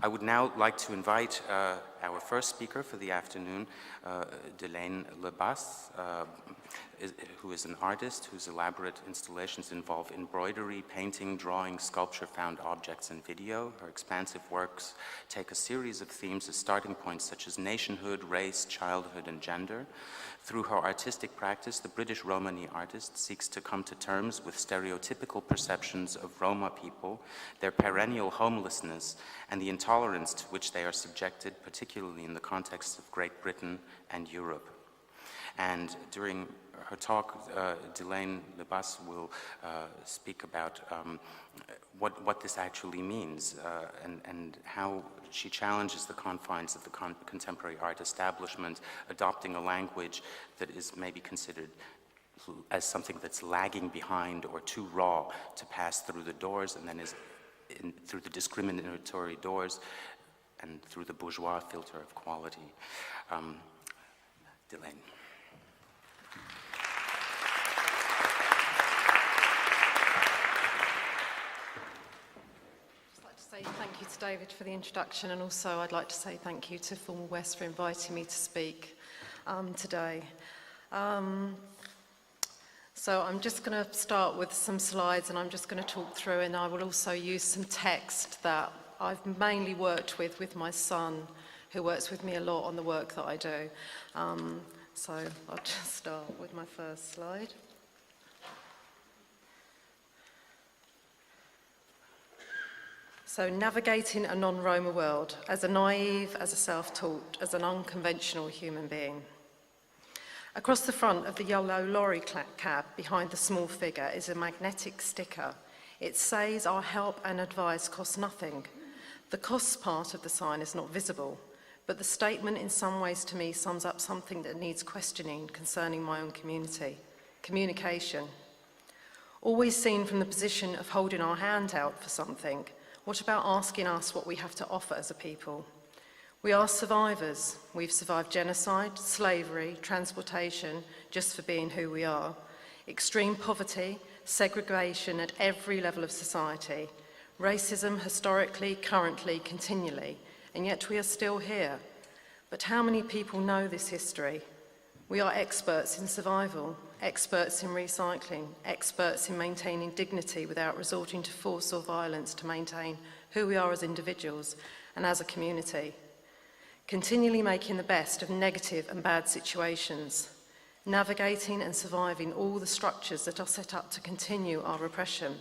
I would now like to invite our first speaker for the afternoon, Delaine Le Bas, who is an artist whose elaborate installations involve embroidery, painting, drawing, sculpture, found objects, and video. Her expansive works take a series of themes as starting points such as nationhood, race, childhood, and gender. Through her artistic practice, the British Romani artist seeks to come to terms with stereotypical perceptions of Roma people, their perennial homelessness, and the intolerance to which they are subjected, particularly in the context of Great Britain and Europe. And during her talk, Delaine Le Bas will speak about what this actually means and how she challenges the confines of the contemporary art establishment, adopting a language that is maybe considered as something that's lagging behind or too raw to pass through the doors, and then through the discriminatory doors and through the bourgeois filter of quality. Delaine. Thank you to David for the introduction, and also I'd like to say thank you to Formal West for inviting me to speak today. So I'm just going to start with some slides, and I'm just going to talk through, and I will also use some text that I've mainly worked with my son, who works with me a lot on the work that I do. So I'll just start with my first slide. So navigating a non-Roma world as a naive, as a self-taught, as an unconventional human being. Across the front of the yellow lorry cab behind the small figure is a magnetic sticker. It says our help and advice cost nothing. The costs part of the sign is not visible, but the statement in some ways to me sums up something that needs questioning concerning my own community. Communication. Always seen from the position of holding our hand out for something. What about asking us what we have to offer as a people? We are survivors. We've survived genocide, slavery, transportation, just for being who we are. Extreme poverty, segregation at every level of society. Racism historically, currently, continually, and yet we are still here. But how many people know this history? We are experts in survival, experts in recycling, experts in maintaining dignity without resorting to force or violence to maintain who we are as individuals and as a community. Continually making the best of negative and bad situations, navigating and surviving all the structures that are set up to continue our repression.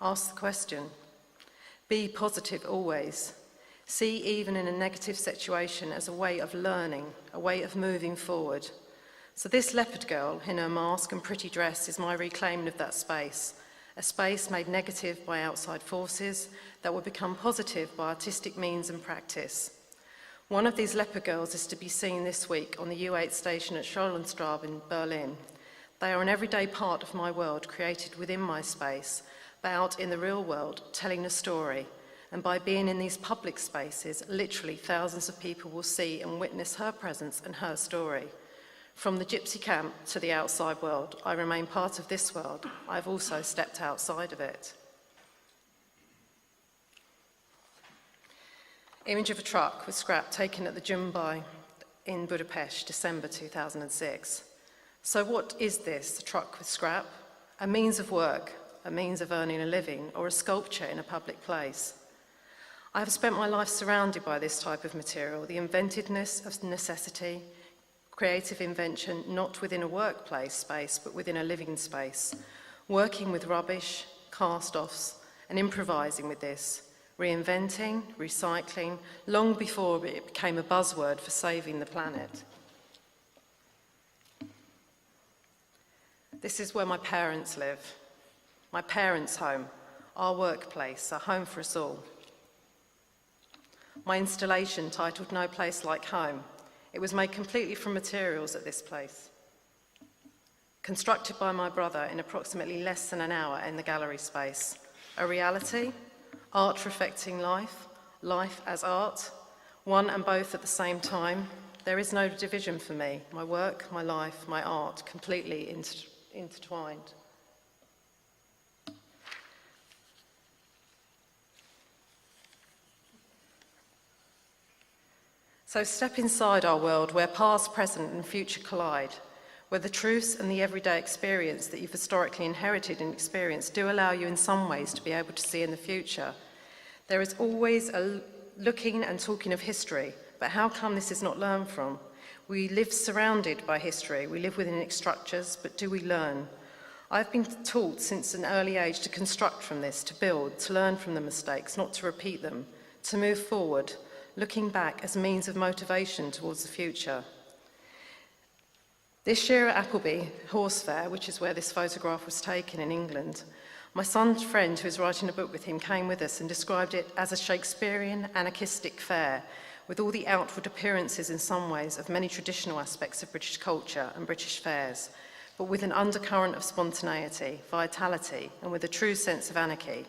Ask the question. Be positive always. See even in a negative situation as a way of learning, a way of moving forward. So this leopard girl in her mask and pretty dress is my reclaiming of that space, a space made negative by outside forces that will become positive by artistic means and practice. One of these leopard girls is to be seen this week on the U8 station at Schoenstraße in Berlin. They are an everyday part of my world created within my space, but out in the real world telling a story. And by being in these public spaces, literally thousands of people will see and witness her presence and her story. From the gypsy camp to the outside world, I remain part of this world. I've also stepped outside of it. Image of a truck with scrap taken at the Jumbai in Budapest, December 2006. So what is this, a truck with scrap? A means of work, a means of earning a living, or a sculpture in a public place? I have spent my life surrounded by this type of material, the inventiveness of necessity, creative invention, not within a workplace space, but within a living space, working with rubbish, cast-offs, and improvising with this, reinventing, recycling, long before it became a buzzword for saving the planet. This is where my parents live, my parents' home, our workplace, a home for us all. My installation titled No Place Like Home. It was made completely from materials at this place. Constructed by my brother in approximately less than an hour in the gallery space. A reality, art reflecting life, life as art, one and both at the same time. There is no division for me. My work, my life, my art, completely intertwined. So step inside our world where past, present and future collide, where the truths and the everyday experience that you've historically inherited and experienced do allow you in some ways to be able to see in the future. There is always a looking and talking of history, but how come this is not learned from? We live surrounded by history, we live within its structures, but do we learn? I've been taught since an early age to construct from this, to build, to learn from the mistakes, not to repeat them, to move forward, looking back as a means of motivation towards the future. This year at Appleby Horse Fair, which is where this photograph was taken in England, my son's friend who was writing a book with him came with us and described it as a Shakespearean anarchistic fair with all the outward appearances in some ways of many traditional aspects of British culture and British fairs, but with an undercurrent of spontaneity, vitality, and with a true sense of anarchy.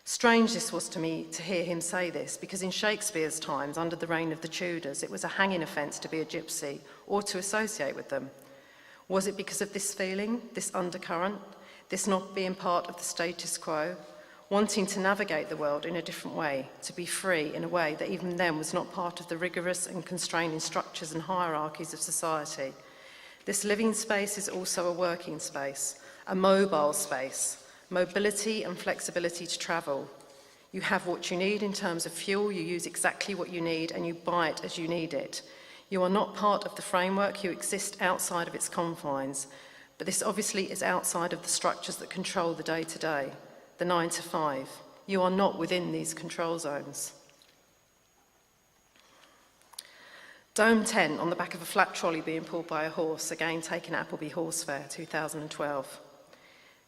Strange this was to me to hear him say this, because in Shakespeare's times, under the reign of the Tudors, it was a hanging offence to be a gypsy or to associate with them. Was it because of this feeling, this undercurrent, this not being part of the status quo, wanting to navigate the world in a different way, to be free in a way that even then was not part of the rigorous and constraining structures and hierarchies of society? This living space is also a working space, a mobile space, mobility and flexibility to travel. You have what you need in terms of fuel, you use exactly what you need, and you buy it as you need it. You are not part of the framework, you exist outside of its confines, but this obviously is outside of the structures that control the day-to-day, the 9 to 5. You are not within these control zones. Dome tent on the back of a flat trolley being pulled by a horse, again taken at Appleby Horse Fair 2012.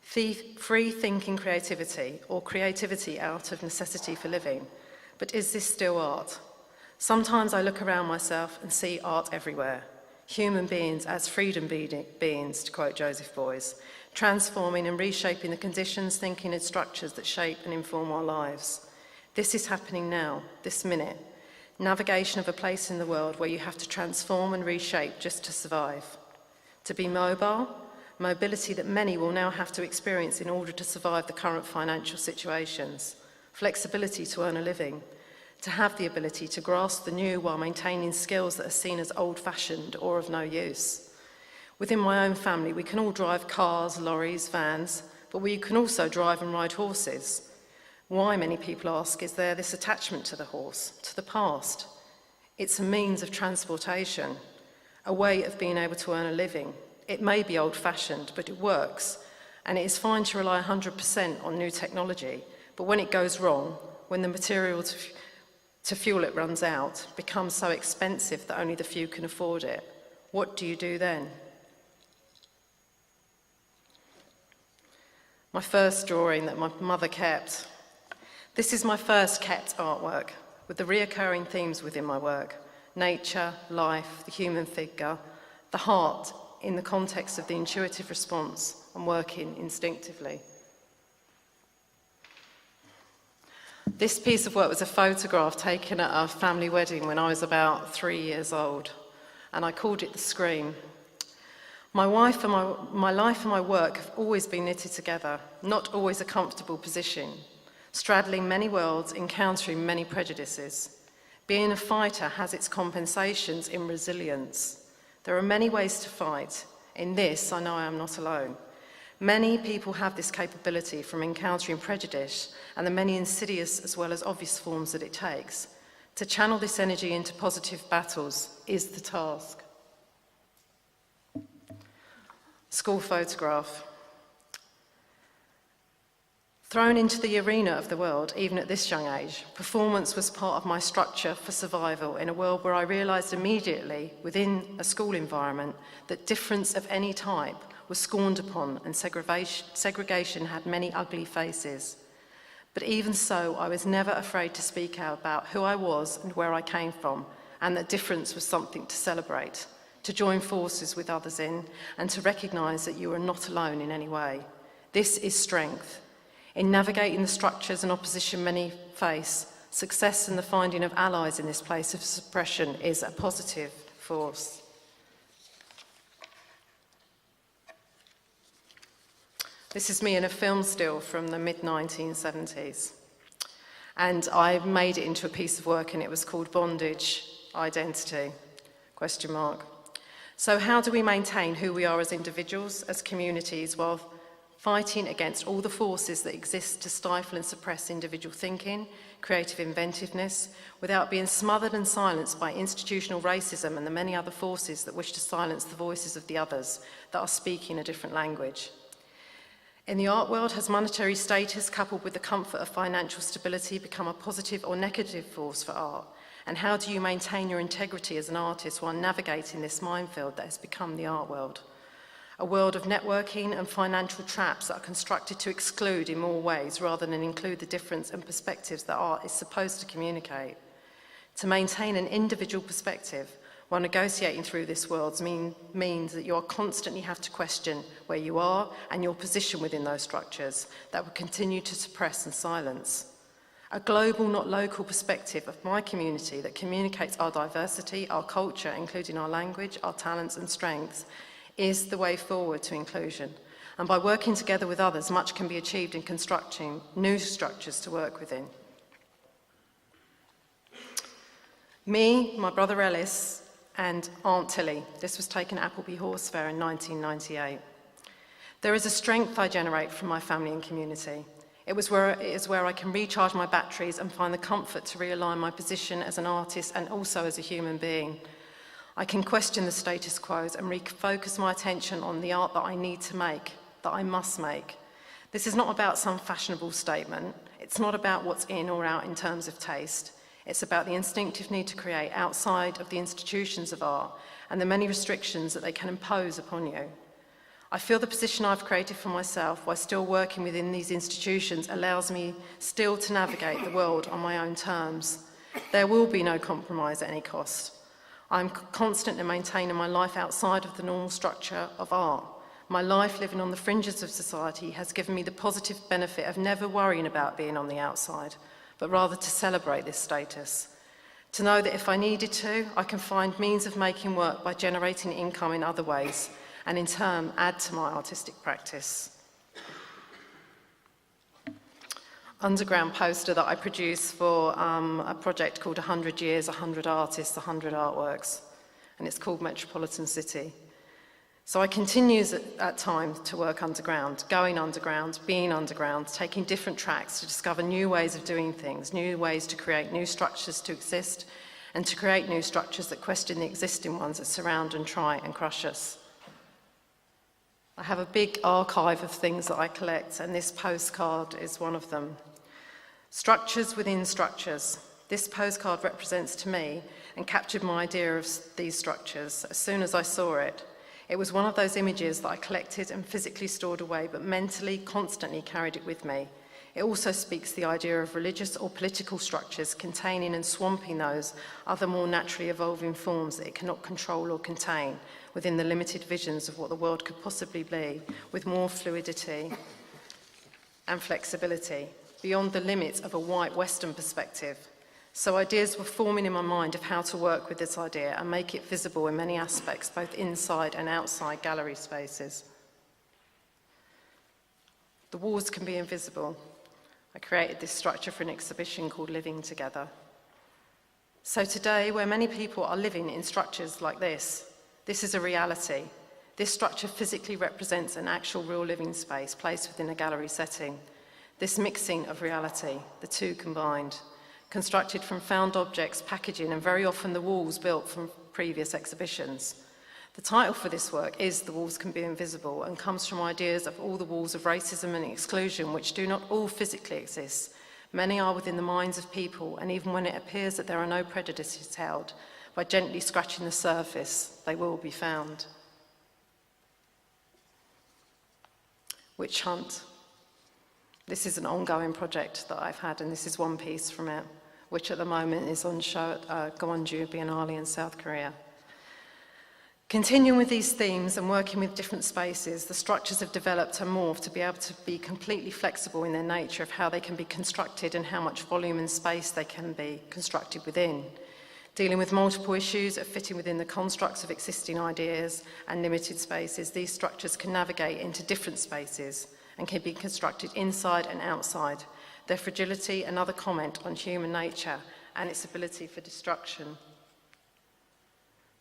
Free thinking creativity, or creativity out of necessity for living. But is this still art? Sometimes I look around myself and see art everywhere. Human beings as freedom beings, to quote Joseph Beuys, transforming and reshaping the conditions, thinking and structures that shape and inform our lives. This is happening now, this minute. Navigation of a place in the world where you have to transform and reshape just to survive. To be mobile, mobility that many will now have to experience in order to survive the current financial situations. Flexibility to earn a living. To have the ability to grasp the new while maintaining skills that are seen as old-fashioned or of no use. Within my own family, we can all drive cars, lorries, vans, but we can also drive and ride horses. Why, many people ask, is there this attachment to the horse, to the past? It's a means of transportation, a way of being able to earn a living. It may be old-fashioned, but it works, and it is fine to rely 100% on new technology, but when it goes wrong, when the material to fuel it runs out, becomes so expensive that only the few can afford it, what do you do then? My first drawing that my mother kept. This is my first kept artwork, with the reoccurring themes within my work: nature, life, the human figure, the heart in the context of the intuitive response and working instinctively. This piece of work was a photograph taken at a family wedding when I was about 3 years old, and I called it The Scream. My life and my work have always been knitted together, not always a comfortable position, straddling many worlds, encountering many prejudices. Being a fighter has its compensations in resilience. There are many ways to fight. In this, I know I am not alone. Many people have this capability from encountering prejudice and the many insidious as well as obvious forms that it takes. To channel this energy into positive battles is the task. School photograph. Thrown into the arena of the world, even at this young age, performance was part of my structure for survival in a world where I realised immediately, within a school environment, that difference of any type was scorned upon and segregation had many ugly faces. But even so, I was never afraid to speak out about who I was and where I came from, and that difference was something to celebrate, to join forces with others in, and to recognise that you are not alone in any way. This is strength. In navigating the structures and opposition many face, success and the finding of allies in this place of suppression is a positive force. This is me in a film still from the mid-1970s. And I made it into a piece of work, and it was called Bondage identity? Question mark. So how do we maintain who we are as individuals, as communities, while fighting against all the forces that exist to stifle and suppress individual thinking, creative inventiveness, without being smothered and silenced by institutional racism and the many other forces that wish to silence the voices of the others that are speaking a different language? In the art world, has monetary status coupled with the comfort of financial stability become a positive or negative force for art? And how do you maintain your integrity as an artist while navigating this minefield that has become the art world? A world of networking and financial traps that are constructed to exclude in more ways rather than include the difference and perspectives that art is supposed to communicate. To maintain an individual perspective while negotiating through this world means that you are constantly have to question where you are and your position within those structures that will continue to suppress and silence. A global, not local perspective of my community that communicates our diversity, our culture, including our language, our talents and strengths, is the way forward to inclusion. And by working together with others, much can be achieved in constructing new structures to work within. Me, my brother Ellis, and Aunt Tilly. This was taken at Appleby Horse Fair in 1998. There is a strength I generate from my family and community. It is where I can recharge my batteries and find the comfort to realign my position as an artist and also as a human being. I can question the status quo and refocus my attention on the art that I need to make, that I must make. This is not about some fashionable statement. It's not about what's in or out in terms of taste. It's about the instinctive need to create outside of the institutions of art and the many restrictions that they can impose upon you. I feel the position I've created for myself while still working within these institutions allows me still to navigate the world on my own terms. There will be no compromise at any cost. I'm constantly maintaining my life outside of the normal structure of art. My life living on the fringes of society has given me the positive benefit of never worrying about being on the outside, but rather to celebrate this status. To know that if I needed to, I can find means of making work by generating income in other ways, and in turn add to my artistic practice. Underground poster that I produced for a project called 100 Years, 100 Artists, 100 Artworks, and it's called Metropolitan City. So I continue at times to work underground, going underground, being underground, taking different tracks to discover new ways of doing things, new ways to create new structures to exist, and to create new structures that question the existing ones that surround and try and crush us. I have a big archive of things that I collect, and this postcard is one of them. Structures within structures. This postcard represents to me and captured my idea of these structures as soon as I saw it. It was one of those images that I collected and physically stored away, but mentally, constantly carried it with me. It also speaks the idea of religious or political structures containing and swamping those other more naturally evolving forms that it cannot control or contain within the limited visions of what the world could possibly be, with more fluidity and flexibility, beyond the limits of a white Western perspective. So ideas were forming in my mind of how to work with this idea and make it visible in many aspects, both inside and outside gallery spaces. The walls can be invisible. I created this structure for an exhibition called Living Together. So today, where many people are living in structures like this is a reality. This structure physically represents an actual real living space placed within a gallery setting. This mixing of reality, the two combined, constructed from found objects, packaging, and very often the walls built from previous exhibitions. The title for this work is The Walls Can Be Invisible and comes from ideas of all the walls of racism and exclusion, which do not all physically exist. Many are within the minds of people, and even when it appears that there are no prejudices held, by gently scratching the surface, they will be found. Witch Hunt. This is an ongoing project that I've had, and this is one piece from it, which at the moment is on show at Gwangju Biennale in South Korea. Continuing with these themes and working with different spaces, the structures have developed and morphed to be able to be completely flexible in their nature of how they can be constructed and how much volume and space they can be constructed within. Dealing with multiple issues of fitting within the constructs of existing ideas and limited spaces, these structures can navigate into different spaces and can be constructed inside and outside. Their fragility, another comment on human nature and its ability for destruction.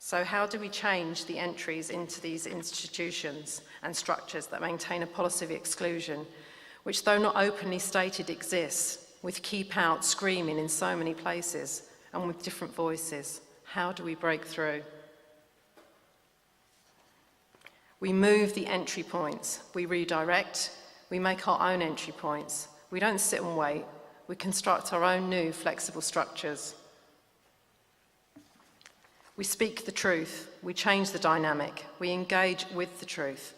So how do we change the entries into these institutions and structures that maintain a policy of exclusion, which, though not openly stated, exists, with keep out screaming in so many places and with different voices? How do we break through? We move the entry points, we redirect, we make our own entry points. We don't sit and wait, we construct our own new flexible structures. We speak the truth, we change the dynamic, we engage with the truth.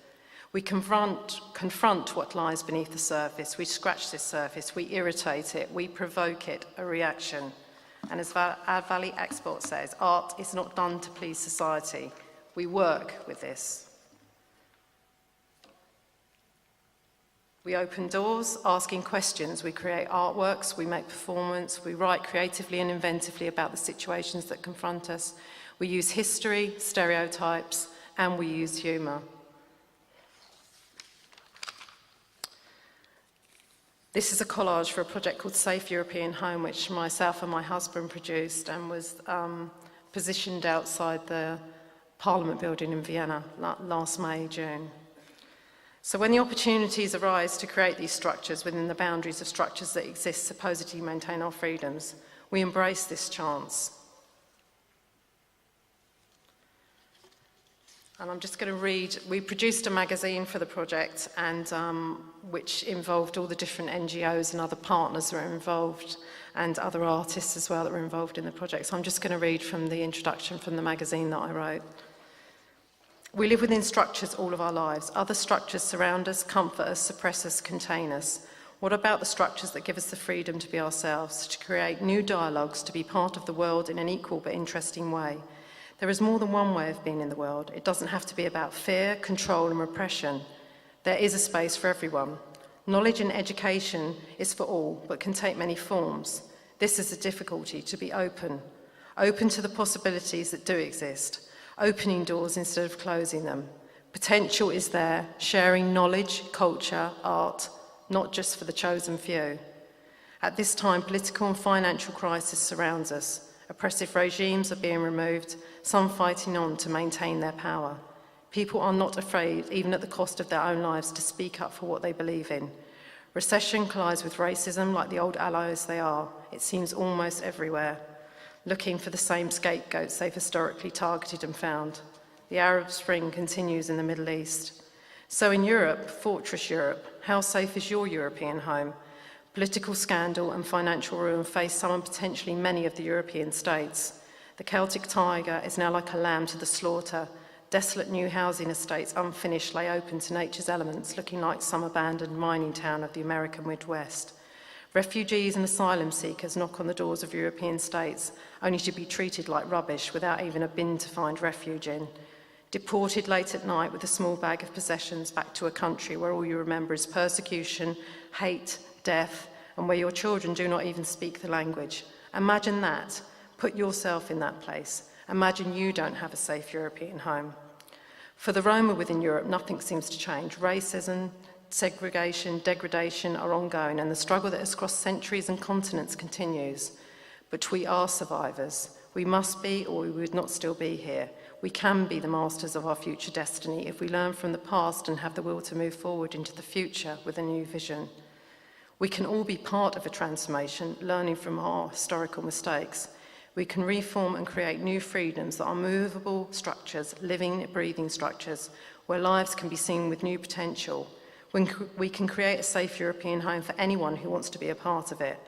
We confront what lies beneath the surface, we scratch this surface, we irritate it, we provoke it, a reaction. And as our Valley Export says, art is not done to please society. We work with this. We open doors, asking questions. We create artworks, we make performance, we write creatively and inventively about the situations that confront us. We use history, stereotypes, and we use humour. This is a collage for a project called Safe European Home, which myself and my husband produced and was positioned outside the Parliament building in Vienna last May, June. So when the opportunities arise to create these structures within the boundaries of structures that exist supposedly maintain our freedoms, we embrace this chance. And I'm just going to read, we produced a magazine for the project, and which involved all the different NGOs and other partners that were involved, and other artists as well that were involved in the project. So I'm just going to read from the introduction from the magazine that I wrote. We live within structures all of our lives. Other structures surround us, comfort us, suppress us, contain us. What about the structures that give us the freedom to be ourselves, to create new dialogues, to be part of the world in an equal but interesting way? There is more than one way of being in the world. It doesn't have to be about fear, control, and repression. There is a space for everyone. Knowledge and education is for all, but can take many forms. This is the difficulty, to be open to the possibilities that do exist, opening doors instead of closing them. Potential is there, sharing knowledge, culture, art, not just for the chosen few. At this time, political and financial crisis surrounds us. Oppressive regimes are being removed, some fighting on to maintain their power. People are not afraid, even at the cost of their own lives, to speak up for what they believe in. Recession collides with racism like the old allies they are. It seems almost everywhere, looking for the same scapegoats they've historically targeted and found. The Arab Spring continues in the Middle East. So in Europe, Fortress Europe, how safe is your European home? Political scandal and financial ruin face some and potentially many of the European states. The Celtic tiger is now like a lamb to the slaughter. Desolate new housing estates, unfinished, lay open to nature's elements, looking like some abandoned mining town of the American Midwest. Refugees and asylum seekers knock on the doors of European states, only to be treated like rubbish without even a bin to find refuge in. Deported late at night with a small bag of possessions back to a country where all you remember is persecution, hate, death, and where your children do not even speak the language. Imagine that. Put yourself in that place. Imagine you don't have a safe European home. For the Roma within Europe, nothing seems to change. Racism, segregation, degradation are ongoing, and the struggle that has crossed centuries and continents continues. But we are survivors. We must be, or we would not still be here. We can be the masters of our future destiny if we learn from the past and have the will to move forward into the future with a new vision. We can all be part of a transformation, learning from our historical mistakes. We can reform and create new freedoms that are movable structures, living, breathing structures, where lives can be seen with new potential. We can create a safe European home for anyone who wants to be a part of it.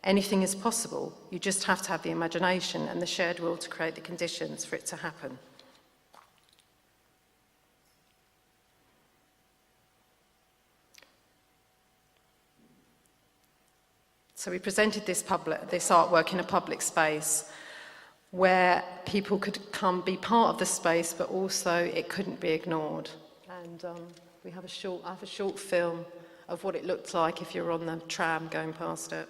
Anything is possible. You just have to have the imagination and the shared will to create the conditions for it to happen. So we presented this artwork in a public space where people could come be part of the space, but also it couldn't be ignored. And I have a short film of what it looked like if you were on the tram going past it.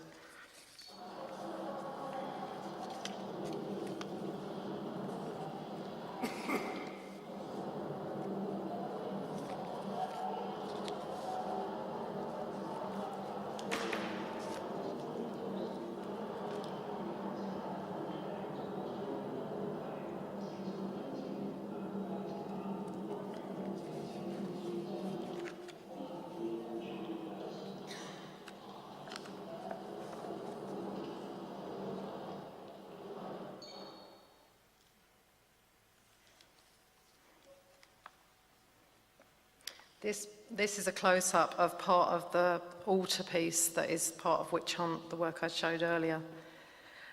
This is a close-up of part of the altarpiece that is part of Witch Hunt, the work I showed earlier.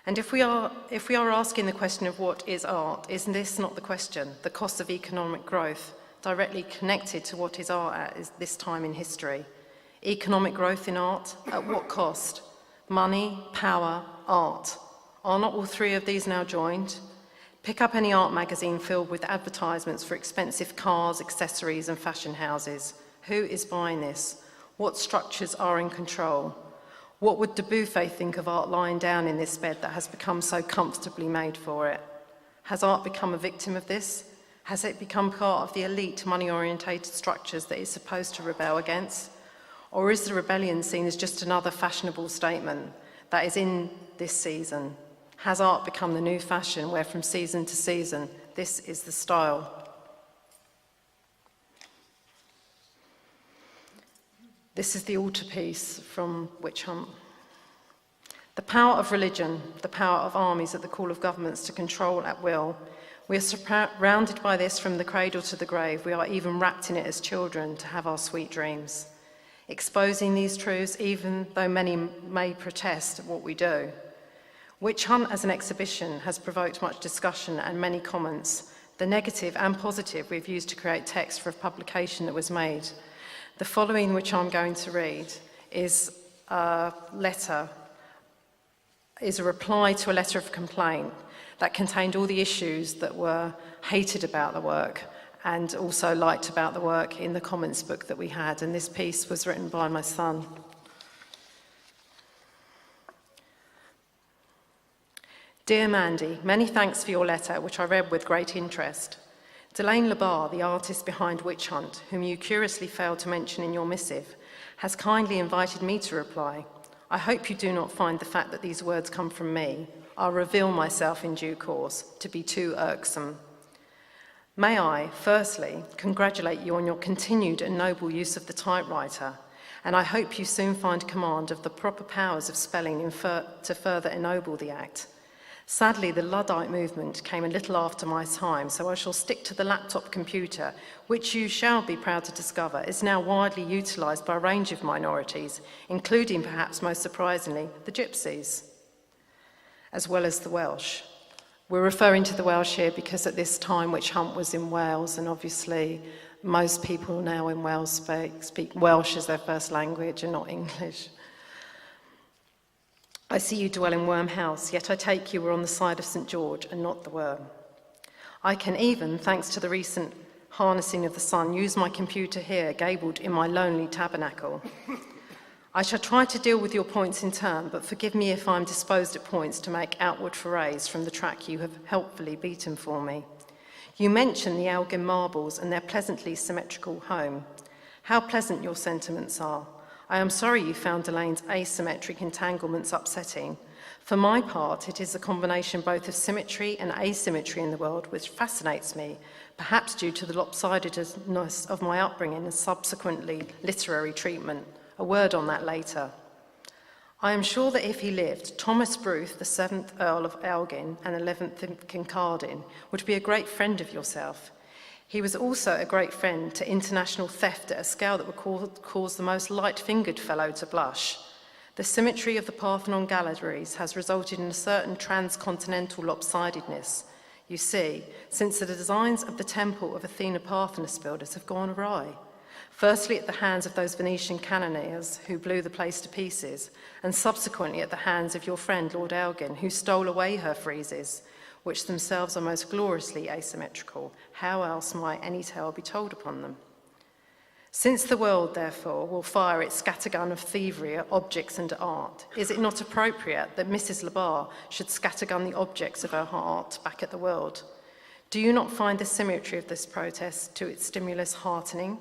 And if we are asking the question of what is art, isn't this not the question? The cost of economic growth, directly connected to what is art at this time in history. Economic growth in art, at what cost? Money, power, art. Are not all three of these now joined? Pick up any art magazine filled with advertisements for expensive cars, accessories, and fashion houses. Who is buying this? What structures are in control? What would Dubuffet think of art lying down in this bed that has become so comfortably made for it? Has art become a victim of this? Has it become part of the elite, money-orientated structures that it's supposed to rebel against? Or is the rebellion seen as just another fashionable statement that is in this season? Has art become the new fashion where from season to season, this is the style? This is the altarpiece from Witch Hunt. The power of religion, the power of armies at the call of governments to control at will. We are surrounded by this from the cradle to the grave. We are even wrapped in it as children to have our sweet dreams. Exposing these truths, even though many may protest at what we do. Witch Hunt as an exhibition has provoked much discussion and many comments. The negative and positive we've used to create text for a publication that was made. The following, which I'm going to read, is a reply to a letter of complaint that contained all the issues that were hated about the work and also liked about the work in the comments book that we had. And this piece was written by my son. Dear Mandy, many thanks for your letter, which I read with great interest. Delaine Le Bas, the artist behind Witch Hunt, whom you curiously failed to mention in your missive, has kindly invited me to reply. I hope you do not find the fact that these words come from me, I'll reveal myself in due course, to be too irksome. May I, firstly, congratulate you on your continued and noble use of the typewriter, and I hope you soon find command of the proper powers of spelling to further ennoble the act. Sadly, the Luddite movement came a little after my time, so I shall stick to the laptop computer, which you shall be proud to discover is now widely utilised by a range of minorities, including, perhaps most surprisingly, the Gypsies, as well as the Welsh. We're referring to the Welsh here because at this time Witch Hunt was in Wales, and obviously most people now in Wales speak Welsh as their first language and not English. I see you dwell in Worm House, yet I take you were on the side of St. George and not the worm. I can even, thanks to the recent harnessing of the sun, use my computer here, gabled in my lonely tabernacle. I shall try to deal with your points in turn, but forgive me if I'm disposed at points to make outward forays from the track you have helpfully beaten for me. You mention the Elgin marbles and their pleasantly symmetrical home. How pleasant your sentiments are. I am sorry you found Delaine's asymmetric entanglements upsetting. For my part, it is a combination both of symmetry and asymmetry in the world which fascinates me, perhaps due to the lopsidedness of my upbringing and subsequently literary treatment. A word on that later. I am sure that if he lived, Thomas Bruce, the 7th Earl of Elgin and 11th in Kincardine, would be a great friend of yourself. He was also a great friend to international theft at a scale that would cause the most light-fingered fellow to blush. The symmetry of the Parthenon galleries has resulted in a certain transcontinental lopsidedness, you see, since the designs of the temple of Athena Parthenos builders have gone awry. Firstly at the hands of those Venetian cannoneers who blew the place to pieces, and subsequently at the hands of your friend Lord Elgin, who stole away her friezes, which themselves are most gloriously asymmetrical. How else might any tale be told upon them? Since the world, therefore, will fire its scattergun of thievery at objects and art, is it not appropriate that Mrs. Le Bas should scattergun the objects of her art back at the world? Do you not find the symmetry of this protest to its stimulus heartening?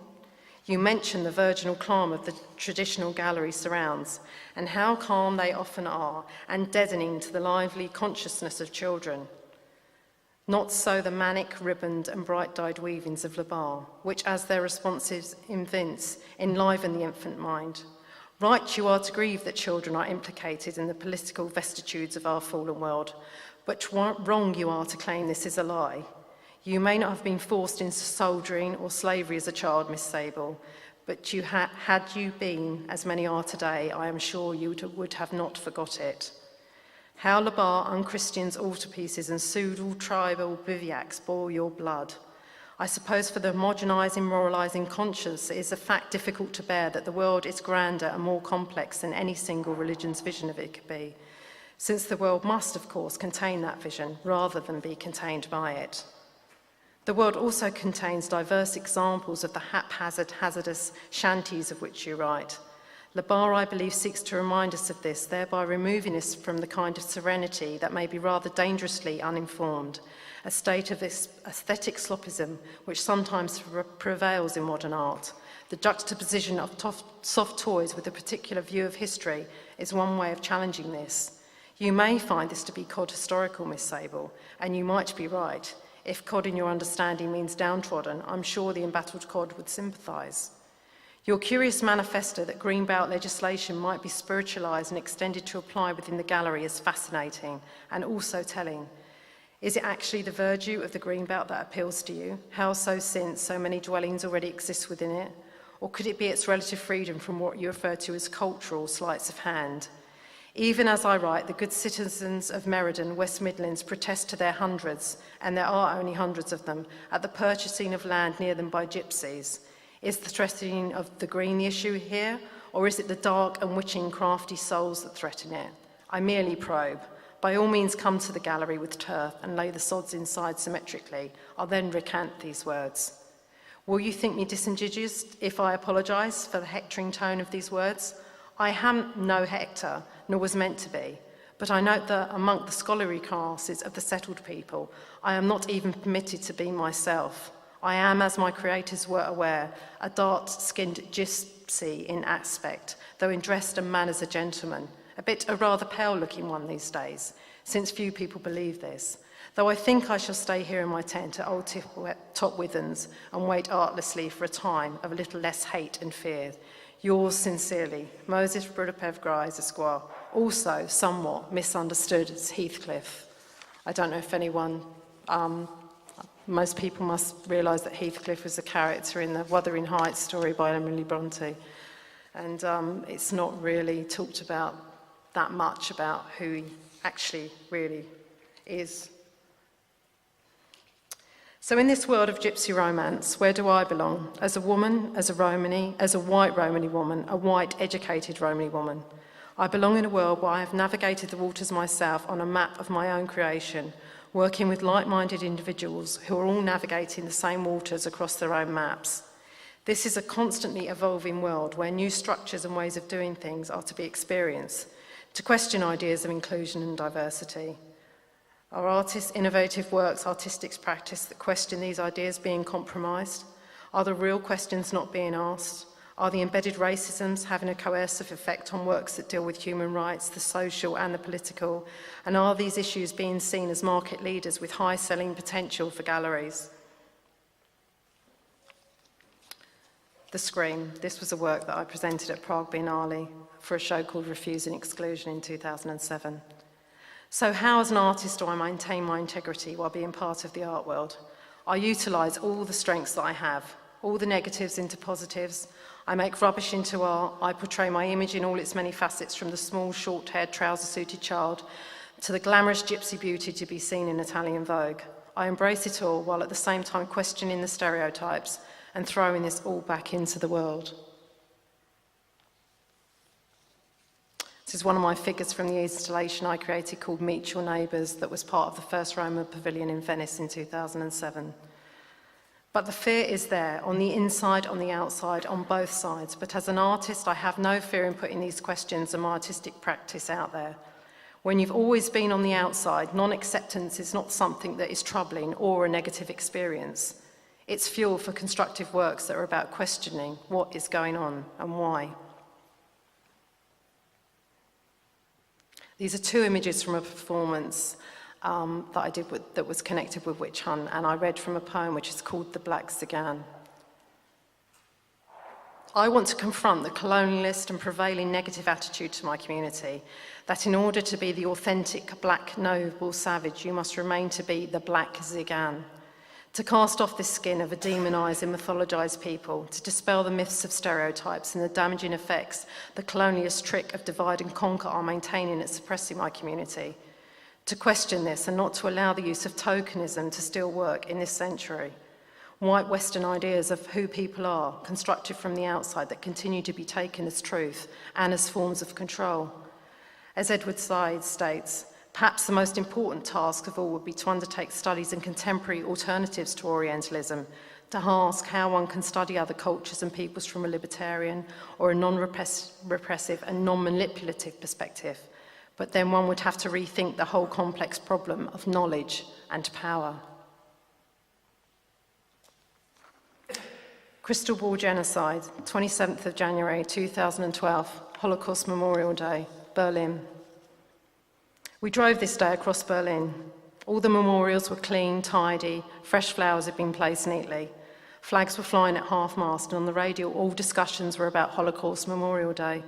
You mention the virginal calm of the traditional gallery surrounds, and how calm they often are, and deadening to the lively consciousness of children. Not so the manic, ribboned, and bright-dyed weavings of Le Bas, which, as their responses evince, enliven the infant mind. Right you are to grieve that children are implicated in the political vestitudes of our fallen world, but wrong you are to claim this is a lie. You may not have been forced into soldiering or slavery as a child, Miss Sable, but had you been, as many are today, I am sure you would have not forgot it. How Le Bas unchristians altarpieces and pseudo tribal bivouacs bore your blood. I suppose for the homogenizing, moralizing conscience, it is a fact difficult to bear that the world is grander and more complex than any single religion's vision of it could be, since the world must, of course, contain that vision rather than be contained by it. The world also contains diverse examples of the hazardous shanties of which you write. Le Bas, I believe, seeks to remind us of this, thereby removing us from the kind of serenity that may be rather dangerously uninformed, a state of this aesthetic sloppism which sometimes prevails in modern art. The juxtaposition of soft toys with a particular view of history is one way of challenging this. You may find this to be cod historical, Miss Sable, and you might be right. If cod in your understanding means downtrodden, I'm sure the embattled cod would sympathise. Your curious manifesto that Greenbelt legislation might be spiritualised and extended to apply within the gallery is fascinating and also telling. Is it actually the virtue of the Greenbelt that appeals to you? How so, since so many dwellings already exist within it? Or could it be its relative freedom from what you refer to as cultural sleights of hand? Even as I write, the good citizens of Meriden, West Midlands, protest to their hundreds, and there are only hundreds of them, at the purchasing of land near them by gypsies. Is the threatening of the green the issue here, or is it the dark and witching crafty souls that threaten it? I merely probe. By all means come to the gallery with turf and lay the sods inside symmetrically. I'll then recant these words. Will you think me disingenuous if I apologise for the hectoring tone of these words? I am no Hector, nor was meant to be, but I note that among the scholarly classes of the settled people, I am not even permitted to be myself. I am, as my creators were aware, a dark-skinned gypsy in aspect, though in dress and manners a gentleman, a rather pale-looking one these days, since few people believe this, though I think I shall stay here in my tent at Old Top Withens and wait artlessly for a time of a little less hate and fear. Yours sincerely, Moses Brudapevgrais, Esquire, also somewhat misunderstood as Heathcliff. I don't know if anyone, most people must realise that Heathcliff was a character in the Wuthering Heights story by Emily Bronte, and it's not really talked about that much about who he actually really is. So in this world of gypsy romance, where do I belong? As a woman, as a Romany, as a white Romany woman, a white educated Romany woman. I belong in a world where I have navigated the waters myself on a map of my own creation, working with like-minded individuals who are all navigating the same waters across their own maps. This is a constantly evolving world where new structures and ways of doing things are to be experienced, to question ideas of inclusion and diversity. Are artists' innovative works artistic practice that question these ideas being compromised? Are the real questions not being asked? Are the embedded racisms having a coercive effect on works that deal with human rights, the social and the political? And are these issues being seen as market leaders with high selling potential for galleries? The Scream. This was a work that I presented at Prague Biennale for a show called Refusing Exclusion in 2007. So how, as an artist, do I maintain my integrity while being part of the art world? I utilise all the strengths that I have, all the negatives into positives. I make rubbish into art. I portray my image in all its many facets, from the small, short-haired, trouser-suited child to the glamorous gypsy beauty to be seen in Italian Vogue. I embrace it all while at the same time questioning the stereotypes and throwing this all back into the world. This is one of my figures from the installation I created called Meet Your Neighbours that was part of the first Roma Pavilion in Venice in 2007. But the fear is there, on the inside, on the outside, on both sides. But as an artist, I have no fear in putting these questions and my artistic practice out there. When you've always been on the outside, non-acceptance is not something that is troubling or a negative experience. It's fuel for constructive works that are about questioning what is going on and why. These are two images from a performance that I did that was connected with Witch Hunt, and I read from a poem which is called The Black Tzigan. I want to confront the colonialist and prevailing negative attitude to my community, that in order to be the authentic black noble savage, you must remain to be the Black Tzigan. To cast off this skin of a demonized and mythologized people, to dispel the myths of stereotypes and the damaging effects the colonialist trick of divide and conquer are maintaining at suppressing my community. To question this and not to allow the use of tokenism to still work in this century. White Western ideas of who people are, constructed from the outside, that continue to be taken as truth and as forms of control. As Edward Said states, perhaps the most important task of all would be to undertake studies in contemporary alternatives to Orientalism, to ask how one can study other cultures and peoples from a libertarian or a non-repressive and non-manipulative perspective. But then one would have to rethink the whole complex problem of knowledge and power. Crystal Ball Genocide, 27th of January 2012, Holocaust Memorial Day, Berlin. We drove this day across Berlin. All the memorials were clean, tidy, fresh flowers had been placed neatly. Flags were flying at half-mast, and on the radio all discussions were about Holocaust Memorial Day.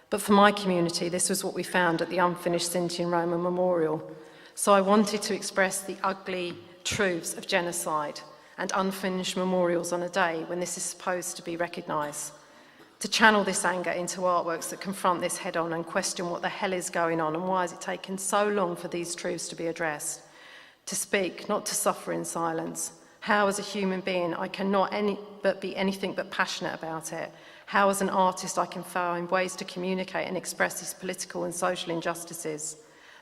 But for my community, this was what we found at the unfinished Sinti and Roma Memorial. So I wanted to express the ugly truths of genocide and unfinished memorials on a day when this is supposed to be recognised. To channel this anger into artworks that confront this head-on and question what the hell is going on and why has it taken so long for these truths to be addressed. To speak, not to suffer in silence. How as a human being I cannot be anything but passionate about it. How as an artist I can find ways to communicate and express these political and social injustices.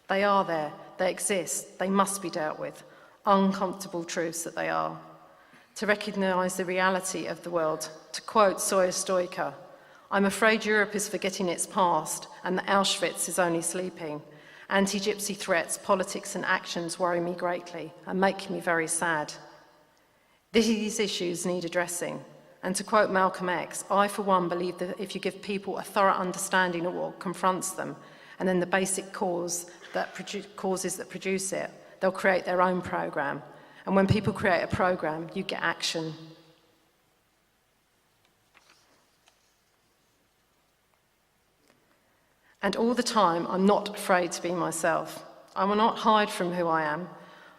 They are there, they exist, they must be dealt with. Uncomfortable truths that they are. To recognise the reality of the world. To quote Soya Stoica, I'm afraid Europe is forgetting its past and that Auschwitz is only sleeping. Anti-gypsy threats, politics and actions worry me greatly and make me very sad. These issues need addressing. And to quote Malcolm X, I for one believe that if you give people a thorough understanding of what confronts them and then the basic causes that produce it, they'll create their own programme. And when people create a programme, you get action. And all the time, I'm not afraid to be myself. I will not hide from who I am.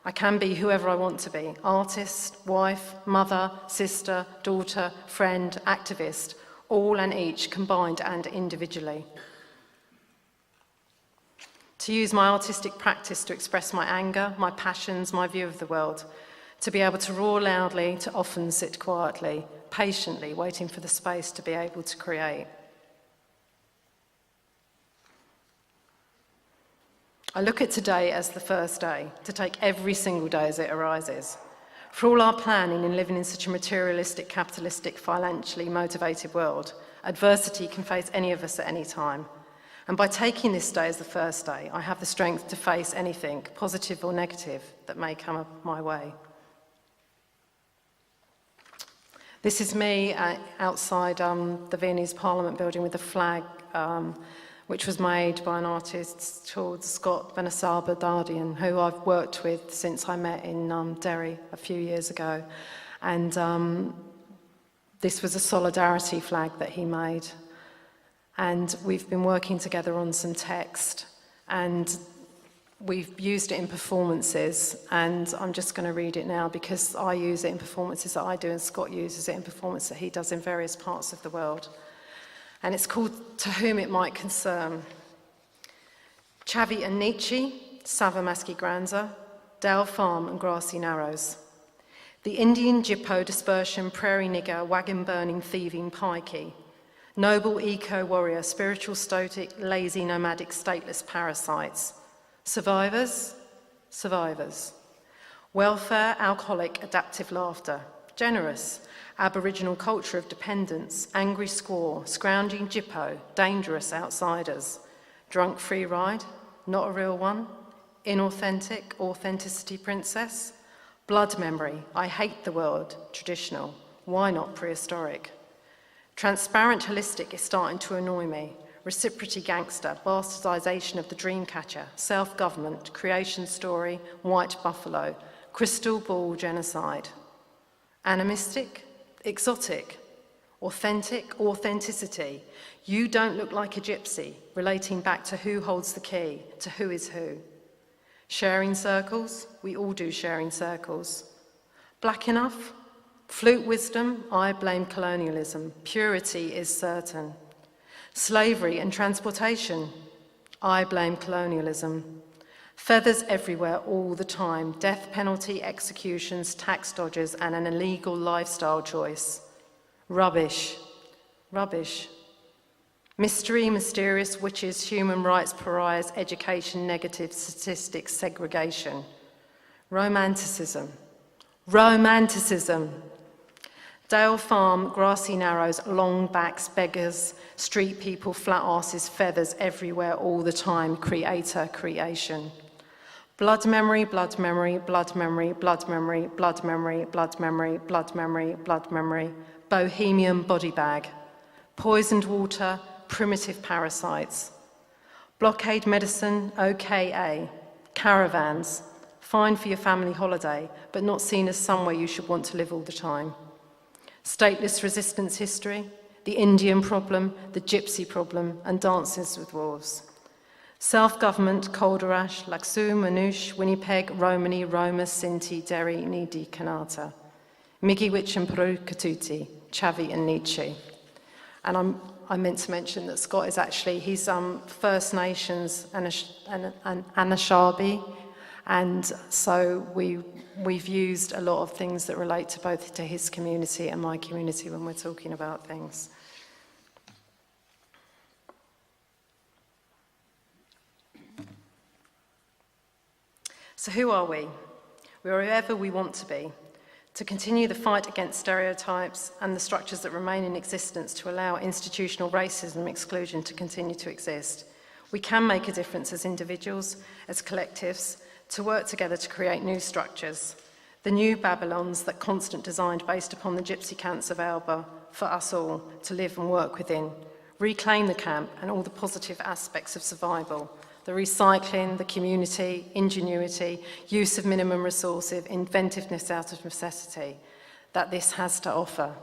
I can be whoever I want to be. Artist, wife, mother, sister, daughter, friend, activist, all and each combined and individually. To use my artistic practice to express my anger, my passions, my view of the world. To be able to roar loudly, to often sit quietly, patiently, waiting for the space to be able to create. I look at today as the first day, to take every single day as it arises. For all our planning in living in such a materialistic, capitalistic, financially motivated world, adversity can face any of us at any time. And by taking this day as the first day, I have the strength to face anything, positive or negative, that may come my way. This is me outside the Viennese Parliament building with a flag which was made by an artist called Scott Benassar-Bardadian, who I've worked with since I met in Derry a few years ago. And this was a solidarity flag that he made. And we've been working together on some text, and we've used it in performances, and I'm just going to read it now because I use it in performances that I do and Scott uses it in performances that he does in various parts of the world. And it's called To Whom It Might Concern. Chavi and Nietzsche, Savamaski Granza, Dale Farm and Grassy Narrows. The Indian Jippo dispersion, prairie nigger, wagon-burning, thieving pikey. Noble eco-warrior, spiritual stoic, lazy, nomadic, stateless parasites. Survivors, survivors. Welfare, alcoholic, adaptive laughter. Generous, Aboriginal culture of dependence, angry squaw, scrounging jippo, dangerous outsiders. Drunk free ride, not a real one. Inauthentic, authenticity princess. Blood memory, I hate the world, traditional. Why not prehistoric? Transparent holistic is starting to annoy me. Reciprocity gangster, bastardization of the dream catcher, self-government, creation story, white buffalo, crystal ball genocide. Animistic, exotic, authentic, authenticity. You don't look like a gypsy, relating back to who holds the key, to who is who. Sharing circles, we all do sharing circles. Black enough? Flute wisdom? I blame colonialism. Purity is certain. Slavery and transportation? I blame colonialism. Feathers everywhere all the time, death penalty, executions, tax dodgers, and an illegal lifestyle choice. Rubbish. Rubbish. Mystery, mysterious witches, human rights pariahs, education, negative statistics, segregation. Romanticism. Romanticism. Dale Farm, grassy narrows, long backs, beggars, street people, flat asses, feathers everywhere all the time, creator, creation. Blood memory, blood memory, blood memory, blood memory, blood memory, blood memory, blood memory, blood memory, bohemian body bag. Poisoned water, primitive parasites. Blockade medicine, OKA. Caravans, fine for your family holiday, but not seen as somewhere you should want to live all the time. Stateless resistance history, the Indian problem, the Gypsy problem, and dances with wolves. Self-government, Colderash, Laksu, Manouche, Winnipeg, Romani, Roma, Sinti, Derry, Nidi, Kanata. Migiwich and Peru, Katuti, Chavi and Nietzsche. And I meant to mention that Scott is actually, he's First Nations and Anishinaabe, and so we've used a lot of things that relate to both to his community and my community when we're talking about things. So who are we? We are whoever we want to be, to continue the fight against stereotypes and the structures that remain in existence to allow institutional racism and exclusion to continue to exist. We can make a difference as individuals, as collectives, to work together to create new structures, the new Babylons that Constant designed based upon the gypsy camps of Elba for us all to live and work within, reclaim the camp and all the positive aspects of survival, the recycling, the community, ingenuity, use of minimum resources, inventiveness out of necessity that this has to offer.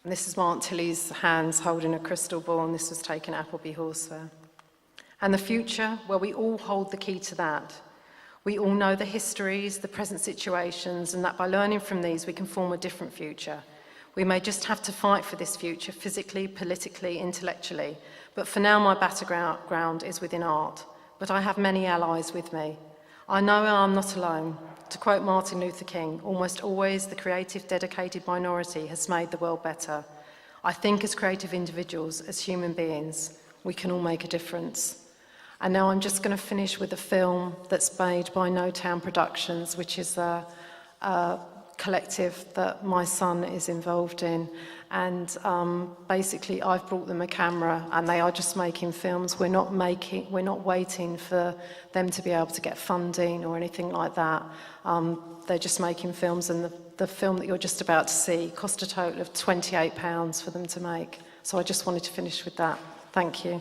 And this is my Aunt Tilly's hands holding a crystal ball, and this was taken at Appleby Horse Fair. And the future, well, we all hold the key to that. We all know the histories, the present situations, and that by learning from these, we can form a different future. We may just have to fight for this future, physically, politically, intellectually. But for now, my battleground is within art. But I have many allies with me. I know I'm not alone. To quote Martin Luther King, almost always the creative, dedicated minority has made the world better. I think as creative individuals, as human beings, we can all make a difference. And now I'm just going to finish with a film that's made by No Town Productions, which is a collective that my son is involved in. And basically I've brought them a camera and they are just making films. We're not waiting for them to be able to get funding or anything like that. They're just making films, and the film that you're just about to see cost a total of £28 for them to make. So I just wanted to finish with that. Thank you.